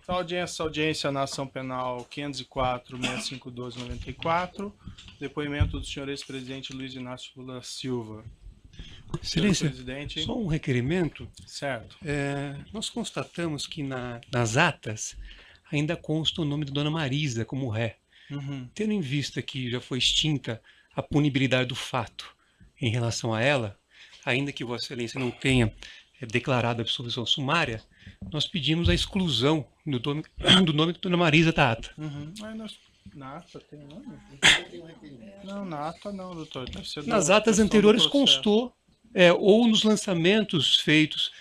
Então, audiência na ação penal 504-6512-94, depoimento do senhor ex-presidente Luiz Inácio Lula Silva. Excelência, presidente. só um requerimento. Certo. Nós constatamos que nas atas ainda consta o nome de Dona Marisa como ré. Tendo em vista que já foi extinta a punibilidade do fato em relação a ela, ainda que Vossa Excelência não tenha declarado a absolvição sumária, nós pedimos a exclusão do nome de Dona Marisa da ata. Na ata tem nome? Não, na ata não, doutor. Nas atas anteriores constou, ou nos lançamentos feitos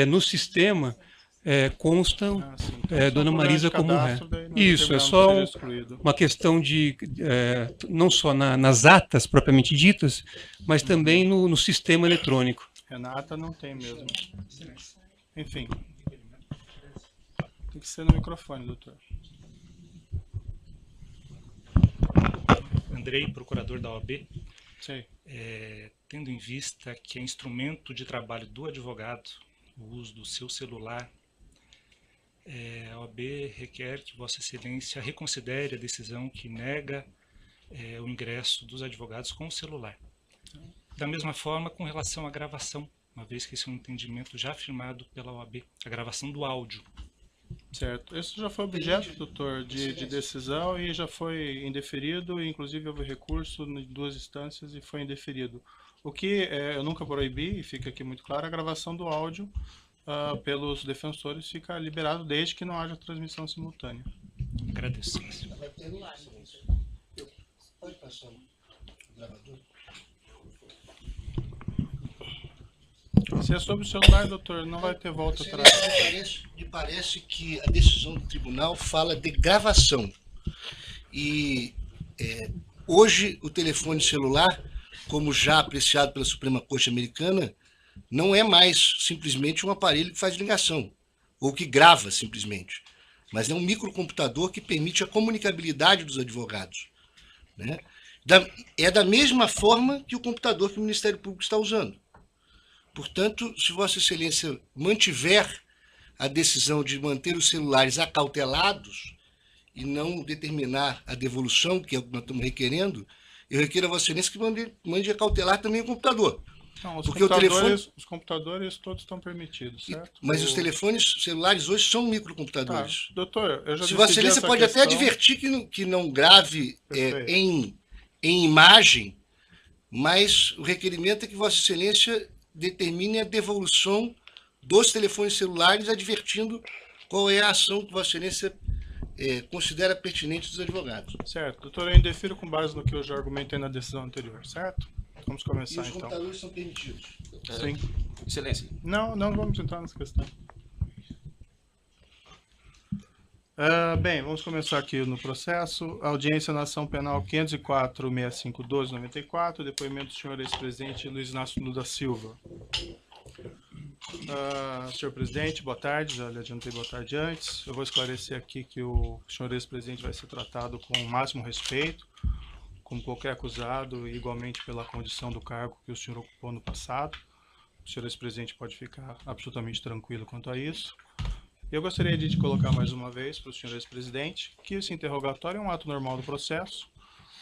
no sistema, constam então, Dona Marisa como ré. Isso, é só uma questão de, não só nas atas propriamente ditas, mas também no sistema eletrônico. Na ata não tem mesmo. Enfim. Tem que ser no microfone, doutor. Andrei, procurador da OAB. Sim. Tendo em vista que é instrumento de trabalho do advogado o uso do seu celular, a OAB requer que Vossa Excelência reconsidere a decisão que nega o ingresso dos advogados com o celular. Da mesma forma, com relação à gravação, uma vez que esse é um entendimento já afirmado pela OAB, a gravação do áudio. Certo. Isso já foi objeto, doutor, de decisão e já foi indeferido, inclusive houve recurso em 2 instâncias e foi indeferido. O que eu nunca proibi, e fica aqui muito claro, a gravação do áudio pelos defensores fica liberado desde que não haja transmissão simultânea. Agradeço. Pode passar o gravador? Se é sobre o celular, doutor, não vai ter volta atrás. Me parece que a decisão do tribunal fala de gravação. E hoje o telefone celular, como já apreciado pela Suprema Corte Americana, não é mais simplesmente um aparelho que faz ligação, ou que grava simplesmente, mas é um microcomputador que permite a comunicabilidade dos advogados, né? É da mesma forma que o computador que o Ministério Público está usando. Portanto, se Vossa Excelência mantiver a decisão de manter os celulares acautelados e não determinar a devolução, que é o que nós estamos requerendo, eu requero a Vossa Excelência que mande acautelar também o computador. Não, porque os computadores todos estão permitidos, certo? Mas os telefones celulares hoje são microcomputadores. Tá. Doutor, eu já se Vossa Excelência pode até advertir que não grave em imagem, mas o requerimento é que Vossa Excelência determine a devolução dos telefones celulares, advertindo qual é a ação que Vossa Excelência considera pertinente dos advogados. Certo. Doutor, eu indefiro com base no que eu já argumentei na decisão anterior, certo? Vamos começar, então. E os computadores são permitidos? Sim. Excelência. Não vamos entrar nessa questão. Bem, vamos começar aqui no processo. Audiência na ação penal 504-6512-94, depoimento do senhor ex-presidente Luiz Inácio Lula Silva. Senhor presidente, boa tarde. Já lhe adiantei boa tarde antes. Eu vou esclarecer aqui que o senhor ex-presidente vai ser tratado com o máximo respeito, como qualquer acusado, e igualmente pela condição do cargo que o senhor ocupou no passado. O senhor ex-presidente pode ficar absolutamente tranquilo quanto a isso. Eu gostaria de colocar mais uma vez para o senhor ex-presidente que esse interrogatório é um ato normal do processo.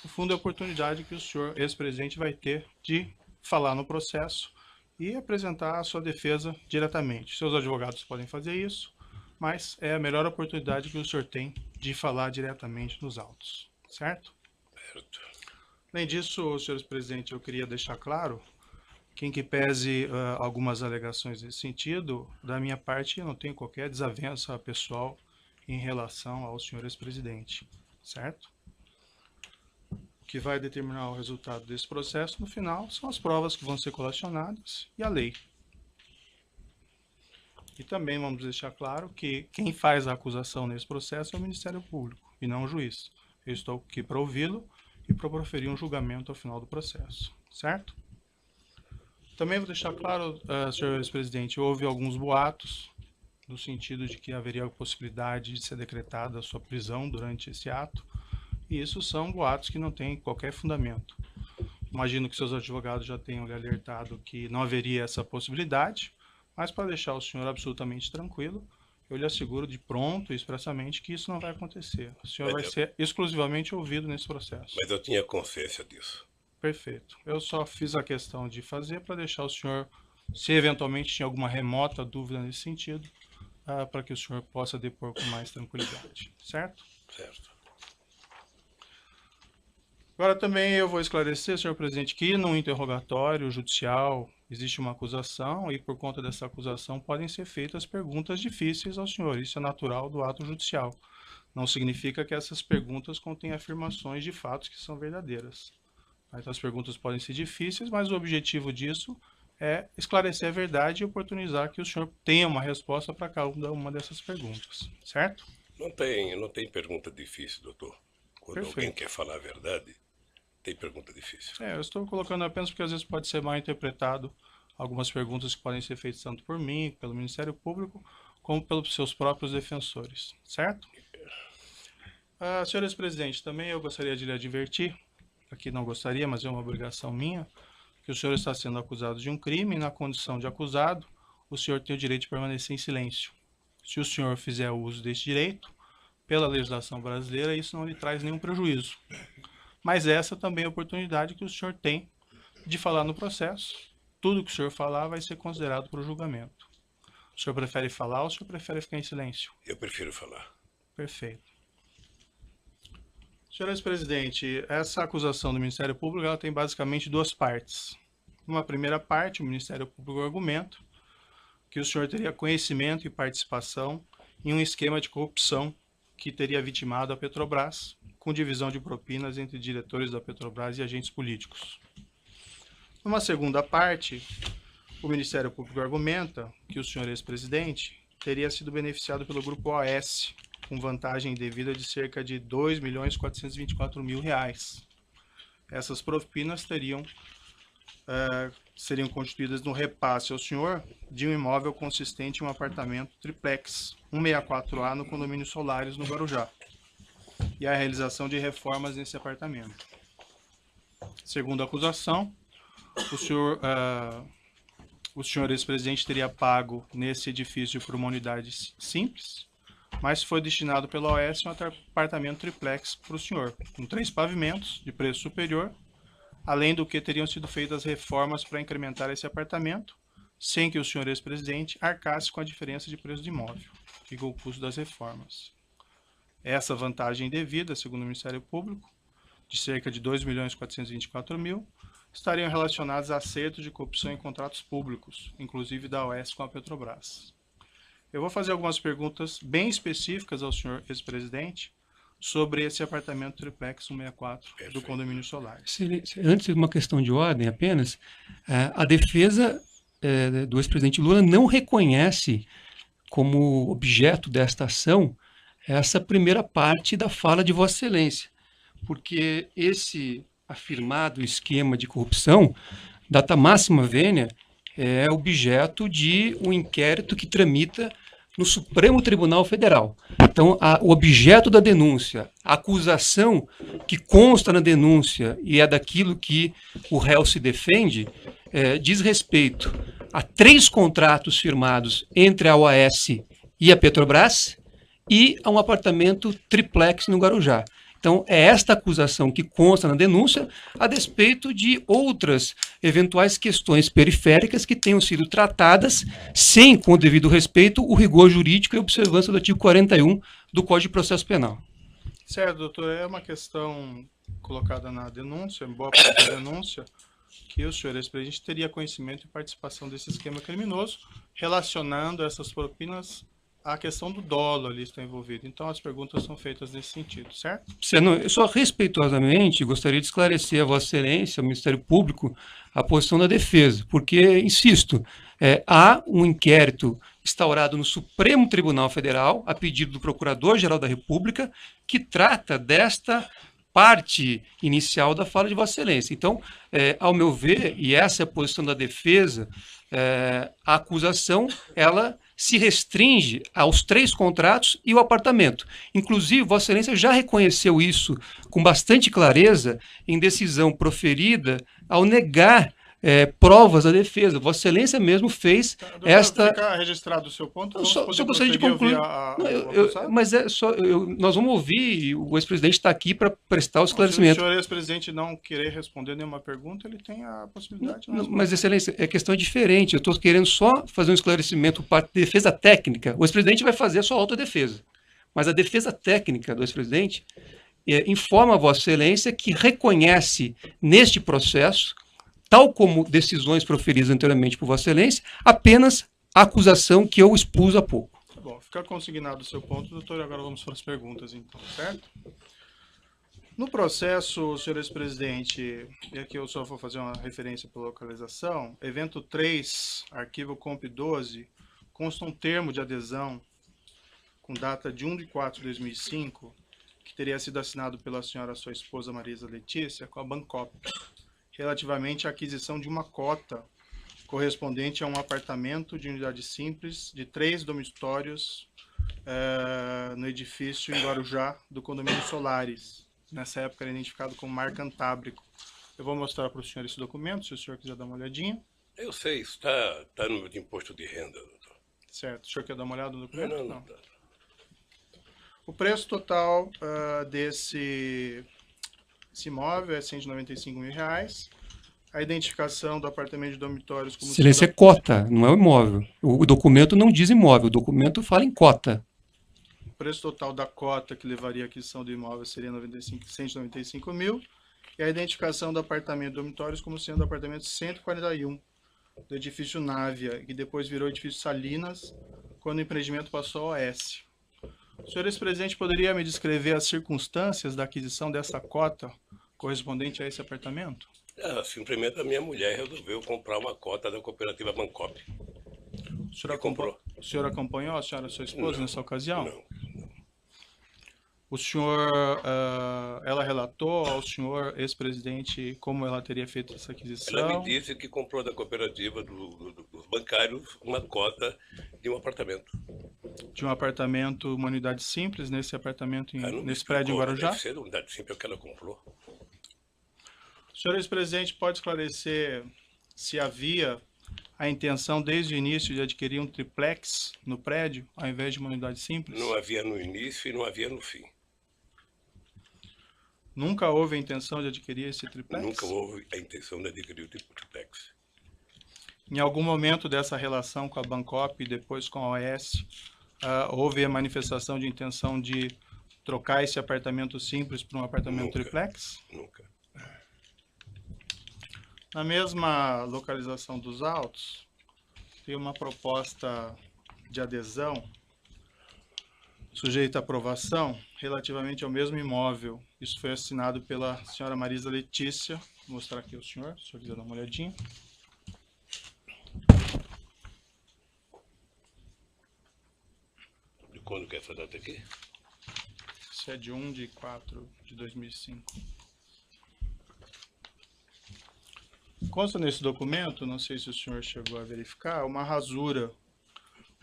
No fundo, é a oportunidade que o senhor ex-presidente vai ter de falar no processo e apresentar a sua defesa diretamente. Seus advogados podem fazer isso, mas é a melhor oportunidade que o senhor tem de falar diretamente nos autos, certo? Certo. Além disso, senhor ex-presidente, eu queria deixar claro que, em que pese algumas alegações nesse sentido, da minha parte eu não tenho qualquer desavença pessoal em relação ao senhor ex-presidente, certo? O que vai determinar o resultado desse processo, no final, são as provas que vão ser colacionadas e a lei. E também vamos deixar claro que quem faz a acusação nesse processo é o Ministério Público e não o juiz. Eu estou aqui para ouvi-lo e para proferir um julgamento ao final do processo, certo? Também vou deixar claro, senhor ex-presidente, houve alguns boatos no sentido de que haveria a possibilidade de ser decretada a sua prisão durante esse ato, e isso são boatos que não têm qualquer fundamento. Imagino que seus advogados já tenham lhe alertado que não haveria essa possibilidade, mas para deixar o senhor absolutamente tranquilo, eu lhe asseguro de pronto e expressamente que isso não vai acontecer. O senhor vai ser exclusivamente ouvido nesse processo. Mas eu tinha consciência disso. Perfeito. Eu só fiz a questão de fazer para deixar o senhor, se eventualmente tinha alguma remota dúvida nesse sentido, para que o senhor possa depor com mais tranquilidade. Certo? Certo. Agora também eu vou esclarecer, senhor presidente, que no interrogatório judicial existe uma acusação e por conta dessa acusação podem ser feitas perguntas difíceis ao senhor. Isso é natural do ato judicial. Não significa que essas perguntas contêm afirmações de fatos que são verdadeiras. Então as perguntas podem ser difíceis, mas o objetivo disso é esclarecer a verdade e oportunizar que o senhor tenha uma resposta para cada uma dessas perguntas. Certo? Não tem pergunta difícil, doutor. Quando Perfeito. Alguém quer falar a verdade, tem pergunta difícil. Eu estou colocando apenas porque às vezes pode ser mal interpretado algumas perguntas que podem ser feitas tanto por mim, pelo Ministério Público, como pelos seus próprios defensores, certo? Senhores presidentes, também eu gostaria de lhe advertir, aqui não gostaria, mas é uma obrigação minha, que o senhor está sendo acusado de um crime e na condição de acusado, o senhor tem o direito de permanecer em silêncio. Se o senhor fizer uso desse direito, pela legislação brasileira, isso não lhe traz nenhum prejuízo. Mas essa também é a oportunidade que o senhor tem de falar no processo. Tudo que o senhor falar vai ser considerado para o julgamento. O senhor prefere falar ou o senhor prefere ficar em silêncio? Eu prefiro falar. Perfeito. Senhores presidente, essa acusação do Ministério Público ela tem basicamente duas partes. Numa primeira parte, o Ministério Público argumenta que o senhor teria conhecimento e participação em um esquema de corrupção que teria vitimado a Petrobras, com divisão de propinas entre diretores da Petrobras e agentes políticos. Numa segunda parte, o Ministério Público argumenta que o senhor ex-presidente teria sido beneficiado pelo Grupo OAS, com vantagem devida de cerca de R$ 2.424.000. Essas propinas seriam constituídas no repasse ao senhor de um imóvel consistente em um apartamento triplex, 164A, no condomínio Solares, no Guarujá, e a realização de reformas nesse apartamento. Segundo a acusação, o senhor ex-presidente teria pago nesse edifício por uma unidade simples, mas foi destinado pela OAS um apartamento triplex para o senhor, com 3 pavimentos de preço superior, além do que teriam sido feitas reformas para incrementar esse apartamento, sem que o senhor ex-presidente arcasse com a diferença de preço do imóvel, que ficou o custo das reformas. Essa vantagem devida, segundo o Ministério Público, de cerca de R$ 2.424.000, estariam relacionados a acertos de corrupção em contratos públicos, inclusive da OAS com a Petrobras. Eu vou fazer algumas perguntas bem específicas ao senhor ex-presidente sobre esse apartamento triplex 164 do condomínio Solares. Antes de uma questão de ordem apenas, a defesa do ex-presidente Lula não reconhece como objeto desta ação essa primeira parte da fala de Vossa Excelência, porque esse afirmado esquema de corrupção, data máxima vênia, é objeto de um inquérito que tramita no Supremo Tribunal Federal. Então, o objeto da denúncia, a acusação que consta na denúncia e é daquilo que o réu se defende, diz respeito a 3 contratos firmados entre a OAS e a Petrobras e a um apartamento triplex no Guarujá. Então, é esta acusação que consta na denúncia, a despeito de outras eventuais questões periféricas que tenham sido tratadas sem, com o devido respeito, o rigor jurídico e observância do artigo 41 do Código de Processo Penal. Certo, doutor. É uma questão colocada na denúncia, em boa parte da denúncia, que o senhor ex-presidente teria conhecimento e participação desse esquema criminoso, relacionando essas propinas a questão do dolo ali está envolvido. Então, as perguntas são feitas nesse sentido, certo? Eu só respeitosamente gostaria de esclarecer a Vossa Excelência, ao Ministério Público, a posição da defesa, porque, insisto, há um inquérito instaurado no Supremo Tribunal Federal, a pedido do Procurador-Geral da República, que trata desta parte inicial da fala de Vossa Excelência. Então, ao meu ver, e essa é a posição da defesa, a acusação, ela se restringe aos 3 contratos e o apartamento. Inclusive, Vossa Excelência já reconheceu isso com bastante clareza em decisão proferida ao negar provas da defesa. Vossa Excelência mesmo fez Doutor, esta... Fica registrado o seu ponto. Eu Vamos só poder gostaria de prosseguir concluir. a ouvir Não, o acusado? mas nós vamos ouvir, o ex-presidente está aqui para prestar o Não, se o esclarecimento. senhor ex-presidente não querer responder nenhuma pergunta, ele tem a possibilidade. Mas, Excelência, a questão é diferente. Eu estou querendo só fazer um esclarecimento para defesa técnica. O ex-presidente vai fazer a sua autodefesa. Mas a defesa técnica do ex-presidente informa a Vossa Excelência que reconhece neste processo, tal como decisões proferidas anteriormente por Vossa Excelência, apenas a acusação que eu expus há pouco. Tá bom, fica consignado o seu ponto, doutor, e agora vamos para as perguntas, então, certo? No processo, senhor ex-presidente, e aqui eu só vou fazer uma referência para localização, evento 3, arquivo comp 12, consta um termo de adesão com data de 1/4/2005, que teria sido assinado pela senhora sua esposa Marisa Letícia com a Bancop, relativamente à aquisição de uma cota correspondente a um apartamento de unidade simples de 3 dormitórios no edifício em Guarujá do condomínio Solares. Nessa época era identificado como Mar Cantábrico. Eu vou mostrar para o senhor esse documento, se o senhor quiser dar uma olhadinha. Eu sei, está no meu imposto de renda, doutor. Certo. O senhor quer dar uma olhada no documento? Não. O preço total desse imóvel é R$ 195 mil. A identificação do apartamento de dormitórios como... Excelência, é cota, não é o imóvel. O documento não diz imóvel, o documento fala em cota. O preço total da cota que levaria à aquisição do imóvel seria 195 mil. E a identificação do apartamento de dormitórios como sendo o apartamento 141 do edifício Návia, que depois virou edifício Salinas, quando o empreendimento passou ao OS. O senhor ex-presidente poderia me descrever as circunstâncias da aquisição dessa cota correspondente a esse apartamento? Simplesmente a minha mulher resolveu comprar uma cota da cooperativa Bancop. O senhor acompanhou a senhora, sua esposa, nessa ocasião? Não. O senhor, ela relatou ao senhor ex-presidente como ela teria feito essa aquisição? Ela me disse que comprou da cooperativa dos bancários uma cota de um apartamento. De um apartamento, uma unidade simples, nesse apartamento, nesse prédio em Guarujá? Deve ser a unidade simples é o que ela comprou. O senhor ex-presidente pode esclarecer se havia a intenção desde o início de adquirir um triplex no prédio, ao invés de uma unidade simples? Não havia no início e não havia no fim. Nunca houve a intenção de adquirir esse triplex? Nunca houve a intenção de adquirir o triplex. Em algum momento dessa relação com a Bancop e depois com a OS, houve a manifestação de intenção de trocar esse apartamento simples por um apartamento triplex? Nunca. Na mesma localização dos autos, tem uma proposta de adesão sujeita à aprovação relativamente ao mesmo imóvel. Isso foi assinado pela senhora Marisa Letícia. Vou mostrar aqui ao senhor, se o senhor quiser dar uma olhadinha. De quando que é essa data aqui? Isso é de 1/4/2005. Consta nesse documento, não sei se o senhor chegou a verificar, uma rasura.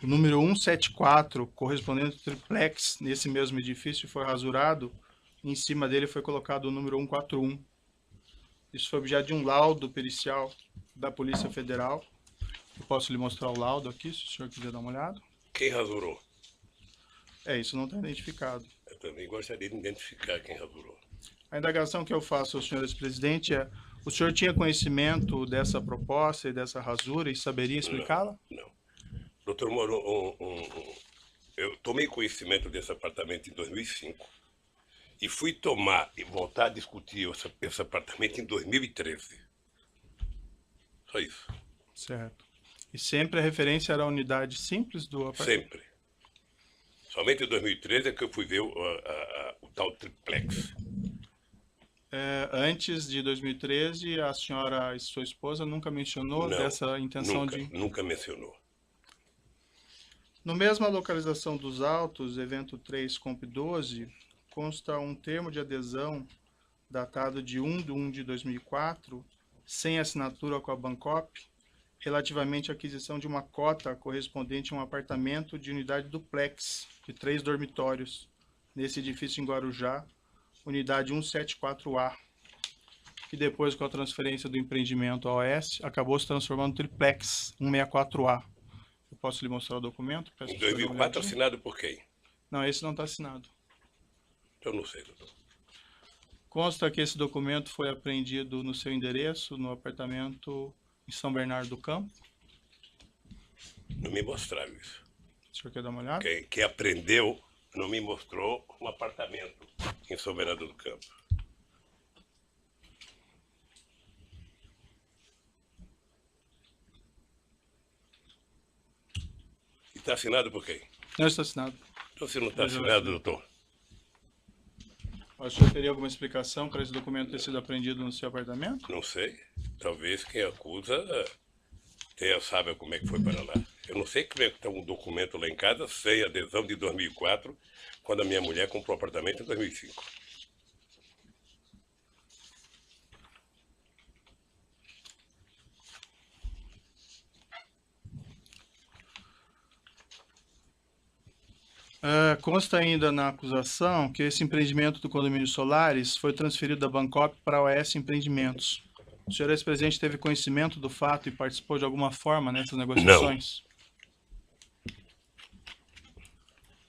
O número 174, correspondente ao triplex, nesse mesmo edifício, foi rasurado. Em cima dele foi colocado o número 141. Isso foi objeto de um laudo pericial da Polícia Federal. Eu posso lhe mostrar o laudo aqui, se o senhor quiser dar uma olhada. Quem rasurou? Isso não está identificado. Eu também gostaria de identificar quem rasurou. A indagação que eu faço ao senhor ex-presidente é: o senhor tinha conhecimento dessa proposta e dessa rasura e saberia explicá-la? Não. Doutor Moro, eu tomei conhecimento desse apartamento em 2005 e fui tomar e voltar a discutir esse apartamento em 2013. Só isso. Certo. E sempre a referência era a unidade simples do apartamento? Sempre. Somente em 2013 é que eu fui ver o tal triplex. Antes de 2013, a senhora e sua esposa nunca mencionou dessa intenção Nunca mencionou. No mesma localização dos autos, evento 3, comp 12, consta um termo de adesão datado de 1/1/2004, sem assinatura com a Bancop, relativamente à aquisição de uma cota correspondente a um apartamento de unidade duplex de 3 dormitórios, nesse edifício em Guarujá, unidade 174A. e depois com a transferência do empreendimento à OS, acabou se transformando no Triplex 164A. Eu posso lhe mostrar o documento? Peço Em para o senhor dar uma 2004, olhadinha. assinado por quem? Não, esse não está assinado. Eu não sei, doutor. Consta que esse documento foi apreendido no seu endereço, no apartamento em São Bernardo do Campo. Não me mostraram isso. O senhor quer dar uma olhada? Quem aprendeu não me mostrou um apartamento em São Bernardo do Campo. E está assinado por quem? Não está assinado. Então, se não está assinado, doutor, O senhor teria alguma explicação para esse documento ter sido apreendido no seu apartamento? não sei. Talvez quem acusa saiba como é que foi para lá. Eu não sei como é que está um documento lá em casa sem adesão de 2004, quando a minha mulher comprou o apartamento em 2005. Consta ainda na acusação que esse empreendimento do condomínio Solares foi transferido da Bancop para a OS Empreendimentos. O senhor ex-presidente teve conhecimento do fato e participou de alguma forma nessas negociações?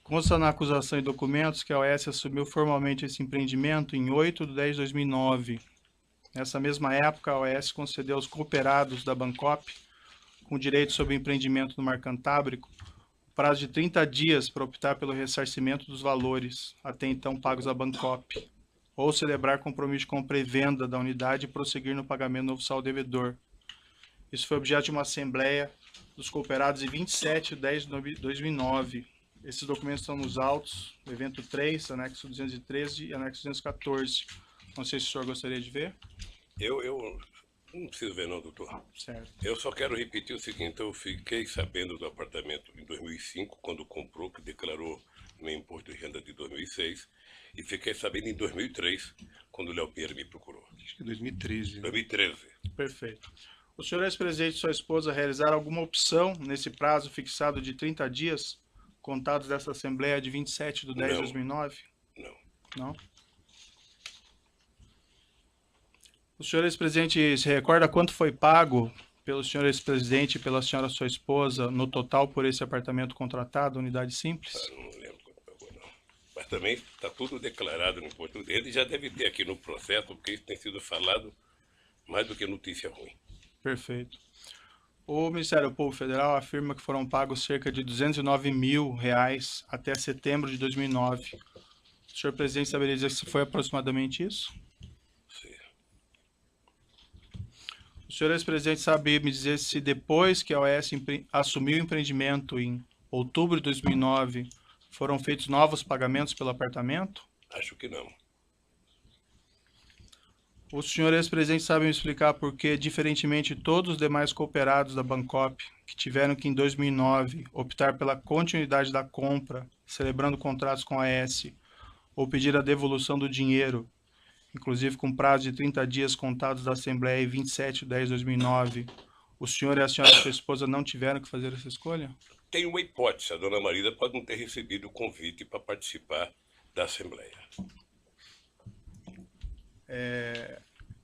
Consta na acusação e documentos que a OS assumiu formalmente esse empreendimento em 8 de 10 de 2009. Nessa mesma época, a OS concedeu aos cooperados da Bancop, com direito sobre o empreendimento no Mar Cantábrico, prazo de 30 dias para optar pelo ressarcimento dos valores até então pagos à Bancop, ou celebrar compromisso de compra e venda da unidade e prosseguir no pagamento do novo saldo devedor. Isso foi objeto de uma assembleia dos cooperados em 27 de 10 de 2009. Esses documentos estão nos autos, evento 3, anexo 213 e anexo 214. Não sei se o senhor gostaria de ver. Eu não preciso ver não, doutor. Certo. Eu só quero repetir o seguinte, eu fiquei sabendo do apartamento em 2005, quando comprou, que declarou no imposto de renda de 2006, e fiquei sabendo em 2003, quando o Léo Pinheiro me procurou. Acho que 2013. 2013. Perfeito. O senhor ex-presidente e sua esposa realizaram alguma opção nesse prazo fixado de 30 dias, contados dessa Assembleia de 27 de 10 de Não. 2009? Não. Não? O senhor ex-presidente se recorda quanto foi pago pelo senhor ex-presidente e pela senhora sua esposa no total por esse apartamento contratado, unidade simples? Eu não lembro quanto pagou, não. Mas também está tudo declarado no imposto de renda e já deve ter aqui no processo, porque isso tem sido falado mais do que notícia ruim. Perfeito. O Ministério Público Federal afirma que foram pagos cerca de R$209 mil até setembro de 2009. O senhor presidente saberia dizer se foi aproximadamente isso? Sim. O senhor ex-presidente sabe me dizer se depois que a OS assumiu o empreendimento em outubro de 2009, foram feitos novos pagamentos pelo apartamento? Acho que não. O senhor ex-presidente sabe me explicar por que, diferentemente de todos os demais cooperados da Bancop, que tiveram que em 2009 optar pela continuidade da compra, celebrando contratos com a AS, ou pedir a devolução do dinheiro, inclusive com prazo de 30 dias contados da Assembleia em 27 de 10 de 2009, o senhor e a senhora sua esposa não tiveram que fazer essa escolha? Tem uma hipótese, a dona Marisa pode não ter recebido o convite para participar da Assembleia.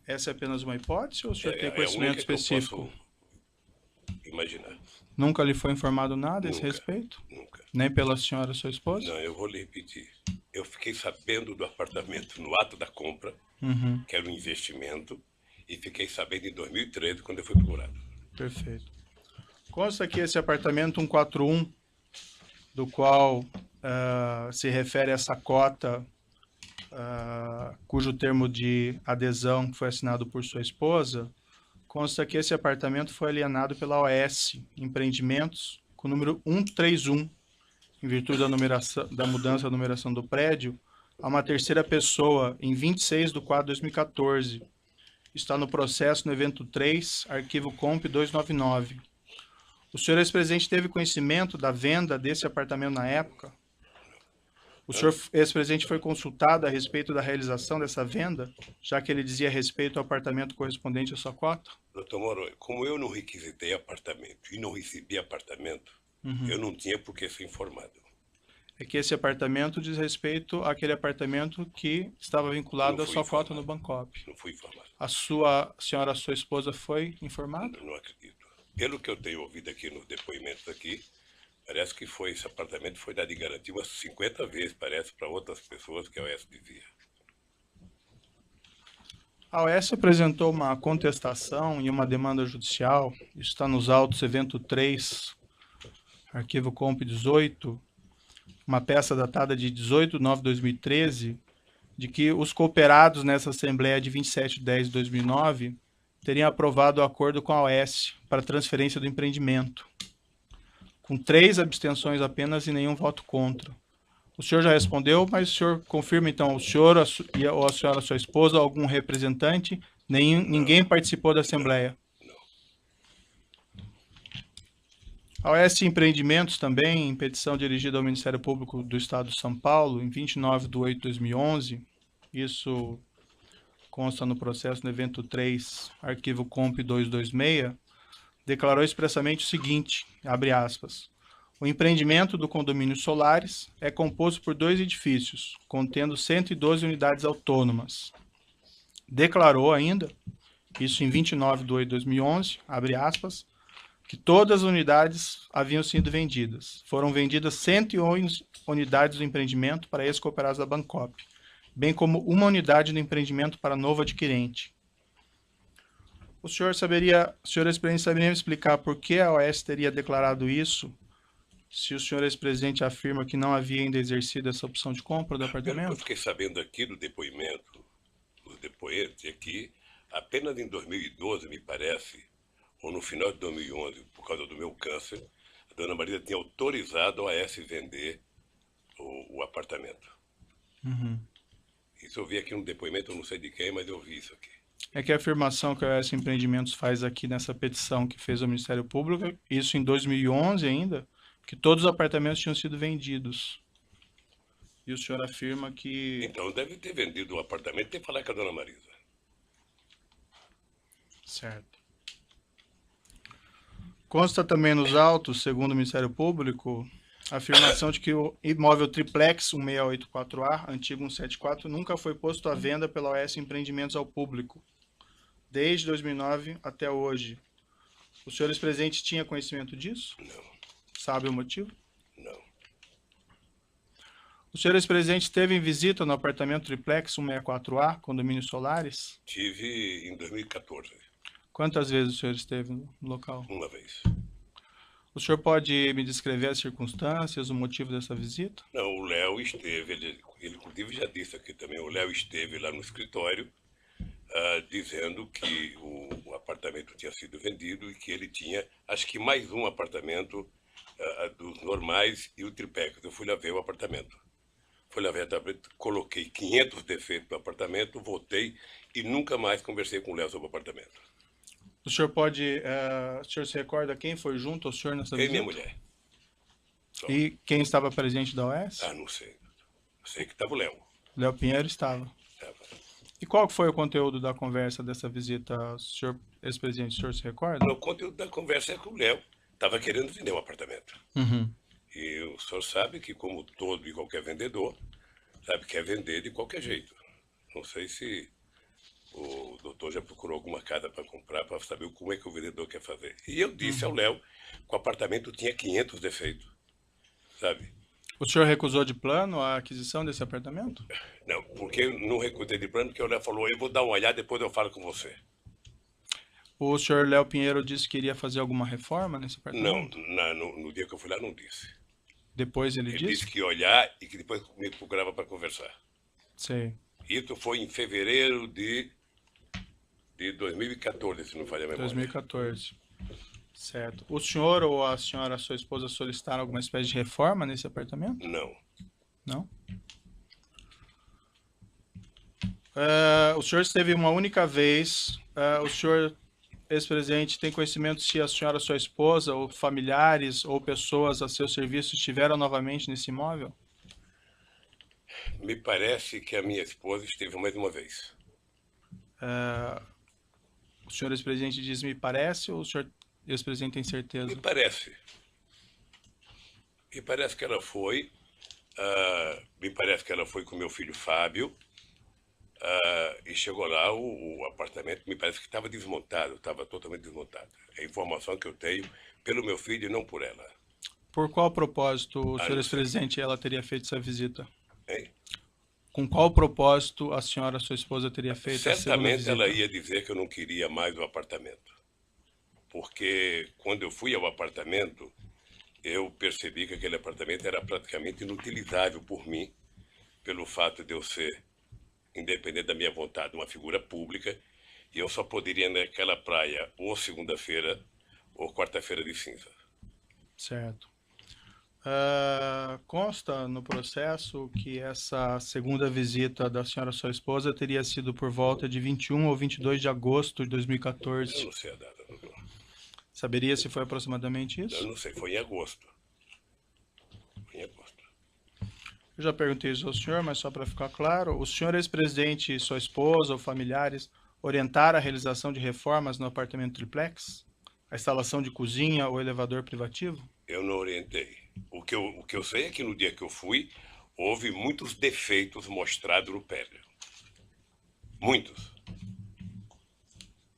Essa é apenas uma hipótese ou o senhor tem a conhecimento única que eu específico? posso imaginar. Nunca lhe foi informado nada a esse Nunca. respeito? Nunca. Nem pela senhora sua esposa? Não, eu vou lhe repetir. Eu fiquei sabendo do apartamento no ato da compra, Uhum, que era um investimento, e fiquei sabendo em 2013, quando eu fui procurado. perfeito. Consta que esse apartamento 141, do qual se refere a essa cota, cujo termo de adesão foi assinado por sua esposa, consta que esse apartamento foi alienado pela OS Empreendimentos com o número 131, em virtude da mudança da numeração do prédio, a uma terceira pessoa em 26 de 4 de 2014. Está no processo no evento 3, arquivo comp 299. O senhor ex-presidente teve conhecimento da venda desse apartamento na época? O senhor ex-presidente foi consultado a respeito da realização dessa venda, já que ele dizia respeito ao apartamento correspondente à sua cota? Doutor Moro, como eu não requisitei apartamento e não recebi apartamento, eu não tinha por que ser informado. É que esse apartamento diz respeito àquele apartamento que estava vinculado Não à fui sua cota informado. no Bancop. Não fui informado. A senhora, sua esposa, foi informada? Não acredito. Pelo que eu tenho ouvido aqui nos depoimentos aqui, parece que esse apartamento foi dado em garantia umas 50 vezes, parece, para outras pessoas que a OS dizia. A OS apresentou uma contestação e uma demanda judicial, isso está nos autos evento 3, arquivo comp 18, uma peça datada de 18/9/2013, de que os cooperados nessa Assembleia de 27/10/2009 teriam aprovado o acordo com a OS para transferência do empreendimento, com 3 abstenções apenas e nenhum voto contra. O senhor já respondeu, mas o senhor confirma então, o senhor ou a senhora, sua esposa, algum representante, ninguém participou da Assembleia? A OS Empreendimentos também, em petição dirigida ao Ministério Público do Estado de São Paulo, em 29/8/2011, isso consta no processo no evento 3, arquivo comp 226, declarou expressamente o seguinte, abre aspas, o empreendimento do condomínio Solares é composto por 2 edifícios, contendo 112 unidades autônomas. Declarou ainda, isso em 29/8/2011, abre aspas, que todas as unidades haviam sido vendidas. Foram vendidas 111 unidades do empreendimento para ex-cooperados da Bancop, bem como uma unidade do empreendimento para novo adquirente. O senhor ex-presidente, saberia me explicar por que a OS teria declarado isso, se o senhor ex-presidente afirma que não havia ainda exercido essa opção de compra do Pelo que eu apartamento? fiquei sabendo aqui do depoimento, dos depoentes, é que apenas em 2012, me parece, ou no final de 2011, por causa do meu câncer, a dona Marisa tinha autorizado a AS vender o apartamento. Isso eu vi aqui no depoimento, eu não sei de quem, mas eu vi isso aqui. É que a afirmação que a OS Empreendimentos faz aqui nessa petição que fez ao Ministério Público, isso em 2011 ainda, que todos os apartamentos tinham sido vendidos. E o senhor afirma que... Então deve ter vendido o apartamento e tem que falar com a dona Marisa. Certo. Consta também nos autos, segundo o Ministério Público, a afirmação de que o imóvel triplex 1684A, antigo 174, nunca foi posto à venda pela OS Empreendimentos ao público, desde 2009 até hoje. O senhor ex-presidente tinha conhecimento disso? Não, Sabe o motivo? não. O senhor ex-presidente esteve em visita no apartamento triplex 164A, condomínio Solares? Tive em 2014, Quantas vezes o senhor esteve no local? uma vez. O senhor pode me descrever as circunstâncias, o motivo dessa visita? Não, o Léo esteve, ele inclusive já disse aqui também, o Léo esteve lá no escritório dizendo que o apartamento tinha sido vendido e que ele tinha, acho que mais um apartamento dos normais e o triplex. Eu fui lá ver o apartamento. Fui lá ver o apartamento, coloquei 500 defeitos no apartamento, voltei e nunca mais conversei com o Léo sobre o apartamento. O senhor pode... o senhor se recorda quem foi junto ao senhor nessa Eu e visita? minha mulher. Só. E quem estava presente da OS? Ah, não sei. Sei que estava o Léo. Léo Pinheiro estava. E qual foi o conteúdo da conversa dessa visita, senhor ex-presidente? O senhor se recorda? O conteúdo da conversa é que o Léo estava querendo vender um apartamento. E o senhor sabe que, como todo e qualquer vendedor, sabe, quer vender de qualquer jeito. Não sei se o doutor já procurou alguma casa para comprar, para saber como é que o vendedor quer fazer. E eu disse ao Léo que o apartamento tinha 500 defeitos, sabe? O senhor recusou de plano a aquisição desse apartamento? Não, porque eu não recusei de plano, porque o Léo falou, eu vou dar uma olhada, depois eu falo com você. O senhor Léo Pinheiro disse que iria fazer alguma reforma nesse Não, apartamento? no dia que eu fui lá, não disse. Depois ele Ele disse? disse que ia olhar e que depois me procurava para conversar. Sei. Isso foi em fevereiro de 2014, se não falha a memória. 2014. Certo. O senhor ou a senhora, sua esposa, solicitaram alguma espécie de reforma nesse apartamento? Não. Não? O senhor esteve uma única vez. O senhor, ex-presidente, tem conhecimento se a senhora, sua esposa, ou familiares, ou pessoas a seu serviço estiveram novamente nesse imóvel? Me parece que a minha esposa esteve mais uma vez. O senhor, ex-presidente, diz me parece, ou o senhor, ex-presidente, tem certeza? Me parece. Me parece que ela foi Me parece que ela foi com meu filho Fábio, e chegou lá, o apartamento me parece que estava desmontado, estava totalmente desmontado. É a informação que eu tenho pelo meu filho e não por ela. Por qual propósito, o senhor não sei. ex-presidente, ela teria feito essa visita? Hein? Com qual propósito a senhora, sua esposa, teria feito essa segunda Certamente visita? ela ia dizer que eu não queria mais o apartamento. Porque quando eu fui ao apartamento, eu percebi que aquele apartamento era praticamente inutilizável por mim, pelo fato de eu ser, independente da minha vontade, uma figura pública, e eu só poderia ir naquela praia ou segunda-feira ou quarta-feira de cinza. Certo. Consta no processo que essa segunda visita da senhora, sua esposa, teria sido por volta de 21 ou 22 de agosto de Eu 2014. não sei a data, doutor. Saberia se foi aproximadamente isso? Eu não sei, foi em agosto. Foi em agosto. Eu já perguntei isso ao senhor, mas só para ficar claro, o senhor ex-presidente e sua esposa ou familiares orientaram a realização de reformas no apartamento triplex? A instalação de cozinha ou elevador privativo? Eu não orientei. O que eu sei é que no dia que eu fui, houve muitos defeitos mostrados no prédio. Muitos.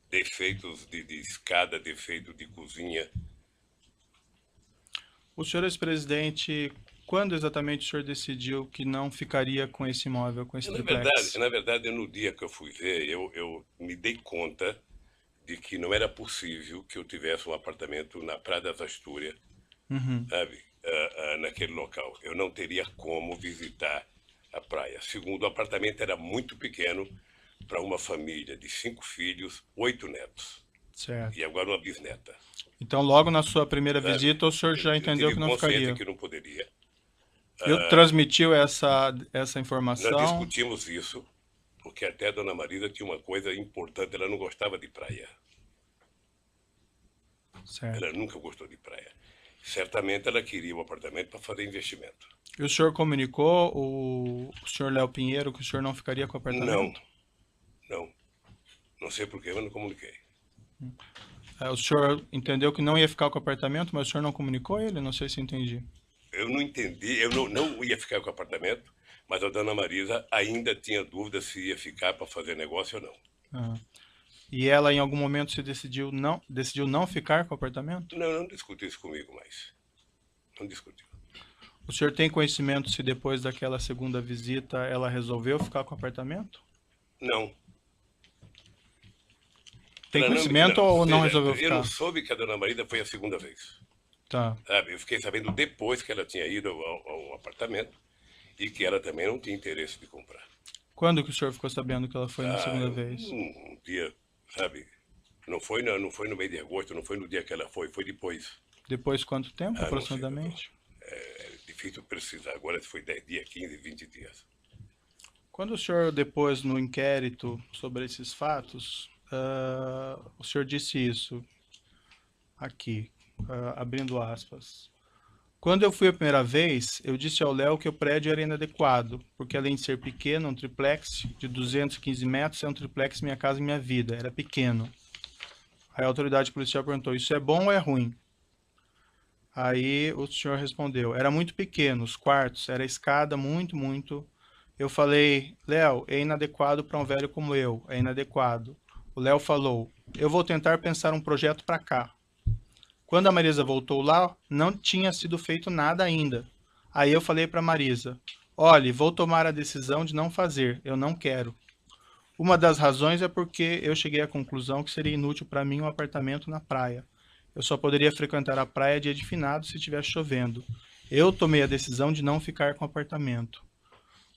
Defeitos de escada, defeito de cozinha. O senhor ex-presidente, quando exatamente o senhor decidiu que não ficaria com esse imóvel, com esse triplex? Na verdade, no dia que eu fui ver, eu me dei conta de que não era possível que eu tivesse um apartamento na Praia das Astúrias, sabe, naquele local. Eu não teria como visitar a praia. Segundo, o apartamento era muito pequeno para uma família de 5 filhos, 8 netos. Certo. E agora uma bisneta. Então, logo na sua primeira Sabe? visita, o senhor já entendeu Eu que tive não consciência ficaria. que não poderia. Eu transmitiu essa Nós informação. discutimos isso, porque até a dona Marisa tinha uma coisa importante, ela não gostava de praia. Certo. Ela nunca gostou de praia. Certamente ela queria o apartamento para fazer investimento. E o senhor comunicou o senhor Léo Pinheiro que o senhor não ficaria com o apartamento? Não. Não sei por que eu não comuniquei. O senhor entendeu que não ia ficar com o apartamento, mas o senhor não comunicou a ele? Não sei se entendi. Eu não entendi, eu não ia ficar com o apartamento, mas a dona Marisa ainda tinha dúvida se ia ficar para fazer negócio ou não. E ela, em algum momento, decidiu não ficar com o apartamento? Não discutiu isso comigo mais. Não discutiu. O senhor tem conhecimento se depois daquela segunda visita ela resolveu ficar com o apartamento? Não. Tem Ela conhecimento ou não resolveu Eu ficar? não soube que a dona Marisa foi a segunda vez. Tá. Sabe? Eu fiquei sabendo depois que ela tinha ido ao apartamento e que ela também não tinha interesse de comprar. Quando que o senhor ficou sabendo que ela foi na segunda vez? Um dia, sabe? Não foi no mês de agosto, não foi no dia que ela foi depois. Depois de quanto tempo, Não sei, aproximadamente? É difícil precisar. Agora se foi 10 dias, 15, 20 dias. Quando o senhor depôs no inquérito sobre esses fatos, o senhor disse isso aqui, abrindo aspas. Quando eu fui a primeira vez, eu disse ao Léo que o prédio era inadequado, porque além de ser pequeno, um triplex de 215 metros é um triplex Minha Casa Minha Vida, era pequeno. Aí a autoridade policial perguntou, isso é bom ou é ruim? Aí o senhor respondeu, era muito pequeno, os quartos, era escada muito. Eu falei, Léo, é inadequado para um velho como eu, é inadequado. O Léo falou, eu vou tentar pensar um projeto para cá. Quando a Marisa voltou lá, não tinha sido feito nada ainda. Aí eu falei para a Marisa, olhe, vou tomar a decisão de não fazer, eu não quero. Uma das razões é porque eu cheguei à conclusão que seria inútil para mim um apartamento na praia. Eu só poderia frequentar a praia dia de finado se estivesse chovendo. Eu tomei a decisão de não ficar com o apartamento.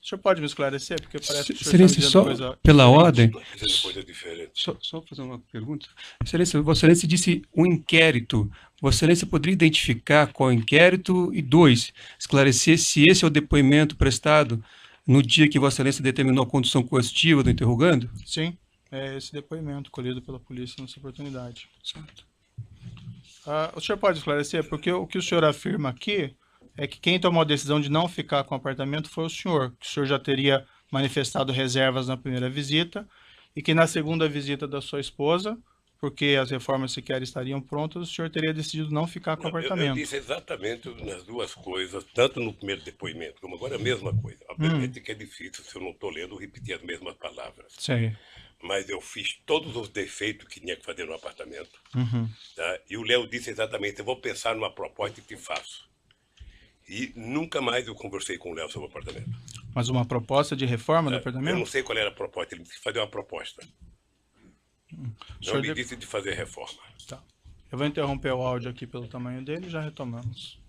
O senhor pode me esclarecer? Porque parece que o senhor está dizendo só coisa pela diferente. ordem. Dizendo coisa diferente. Só fazer uma pergunta. Excelência, Vossa Excelência disse um inquérito. Vossa Excelência poderia identificar qual inquérito? E 2, esclarecer se esse é o depoimento prestado no dia que Vossa Excelência determinou a condução coercitiva do interrogando? Sim, é esse depoimento colhido pela polícia nessa oportunidade. Certo. O senhor pode esclarecer? Porque o que o senhor afirma aqui é que quem tomou a decisão de não ficar com o apartamento foi o senhor, que o senhor já teria manifestado reservas na primeira visita e que na segunda visita da sua esposa, porque as reformas sequer estariam prontas, o senhor teria decidido não ficar com o Eu apartamento. disse exatamente nas duas coisas, tanto no primeiro depoimento como agora a mesma coisa. Obviamente que é difícil, se eu não estou lendo, repetir as mesmas palavras. Sei. Mas eu fiz todos os defeitos que tinha que fazer no apartamento. Uhum. Tá? E o Léo disse exatamente, eu vou pensar numa proposta e te faço. E nunca mais eu conversei com o Léo sobre o apartamento. Mas uma proposta de reforma do Eu não apartamento? sei qual era a proposta, ele disse fazer uma proposta. O Não senhor me disse de fazer reforma. Tá. Eu vou interromper o áudio aqui pelo tamanho dele e já retomamos.